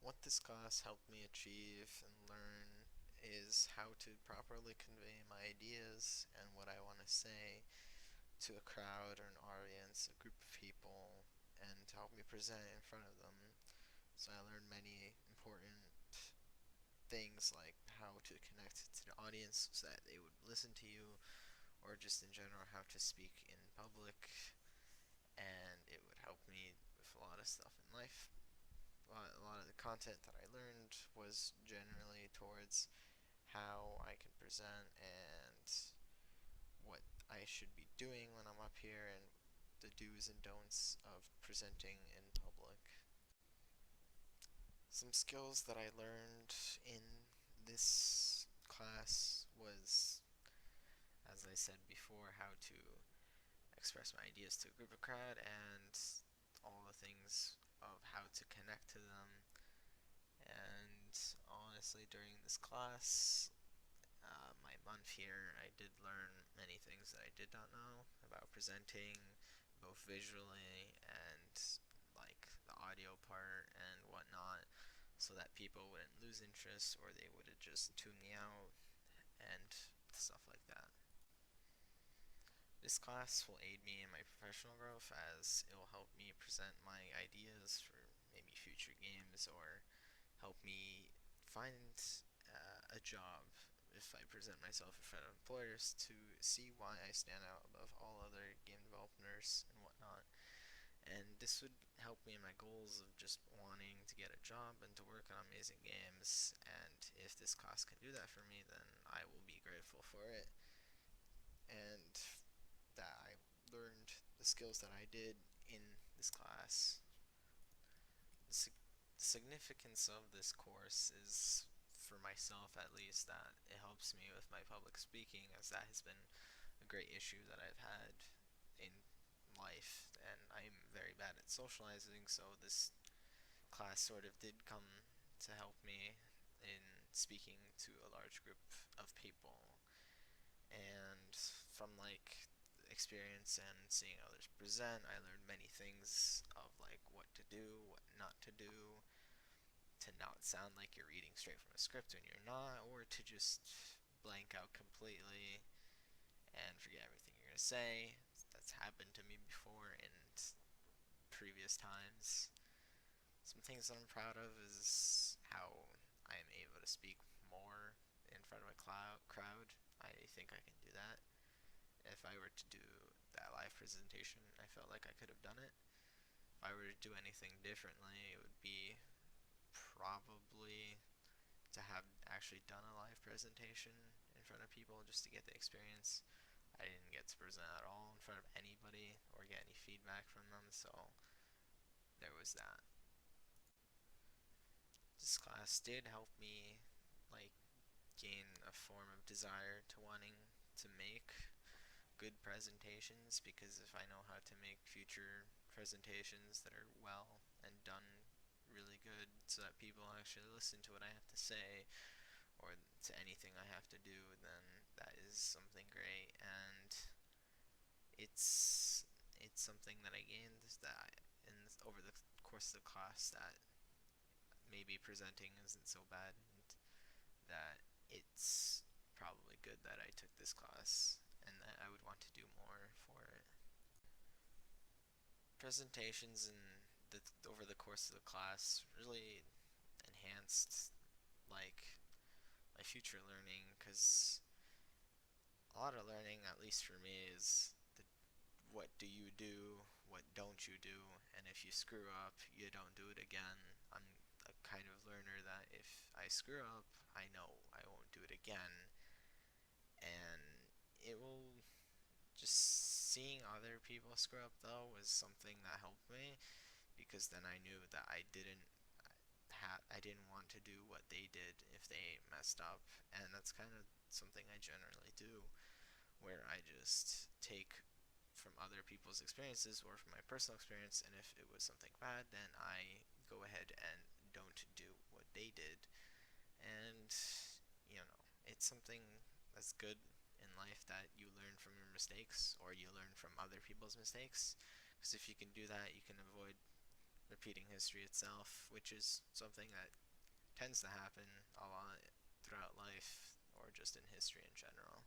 What this class helped me achieve and learn is how to properly convey my ideas and what I want to say to a crowd or an audience, a group of people, and to help me present it in front of them. So I learned many important things like how to connect to the audience so that they would listen to you, or just in general how to speak in public, and it would help me with a lot of stuff in life. A lot of the content that I learned was generally towards how I can present and what I should be doing when I'm up here and the do's and don'ts of presenting in public. Some skills that I learned in this class was, as I said before, how to express my ideas to a group of crowd and all the things of how to connect to them. And honestly, during this class, my month here, I did learn many things that I did not know about presenting, both visually and like the audio part and whatnot, so that people wouldn't lose interest or they would have just tuned me out and stuff like that. This class will aid me in my professional growth as it will help me present my ideas for maybe future games or help me find a job if I present myself in front of employers to see why I stand out above all other game developers and whatnot. And this would help me in my goals of just wanting to get a job and to work on amazing games. And if this class can do that for me, then I will be grateful for it. And that I learned the skills that I did in this class. The significance of this course is, for myself at least, that it helps me with my public speaking, as that has been a great issue that I've had in life, and I'm very bad at socializing, so this class sort of did come to help me in speaking to a large group of people. And from like experience and seeing others present, I learned many things of like what to do, what not to do, to not sound like you're reading straight from a script when you're not, or to just blank out completely and forget everything you're gonna say. That's happened to me before in previous times. Some things that I'm proud of is how I am able to speak more in front of a crowd. I think I can do that. If I were to do that live presentation, I felt like I could have done it. If I were to do anything differently, it would be probably to have actually done a live presentation in front of people just to get the experience. I didn't get to present at all in front of anybody or get any feedback from them, so there was that. This class did help me like gain a form of desire to wanting to make good presentations, because if I know how to make future presentations that are well and done really good so that people actually listen to what I have to say or to anything I have to do, then that is something great. And it's it's something that I gained that in over the course of the class, that maybe presenting isn't so bad, and that it's probably good that I took this class and that I would want to do more for it. Presentations and over the course of the class really enhanced like my future learning, because a lot of learning, at least for me, is what do you do, what don't you do, and if you screw up, you don't do it again. I'm a kind of learner that if I screw up, I know I won't do it again, and it will just seeing other people screw up though was something that helped me, because then I knew that I didn't want to do what they did if they messed up, and that's kind of something I generally do, where I just take from other people's experiences or from my personal experience, and if it was something bad, then I go ahead and don't do what they did. And it's something that's good in life, that you learn from your mistakes or you learn from other people's mistakes, because if you can do that, you can avoid repeating history itself, which is something that tends to happen a lot throughout life or just in history in general.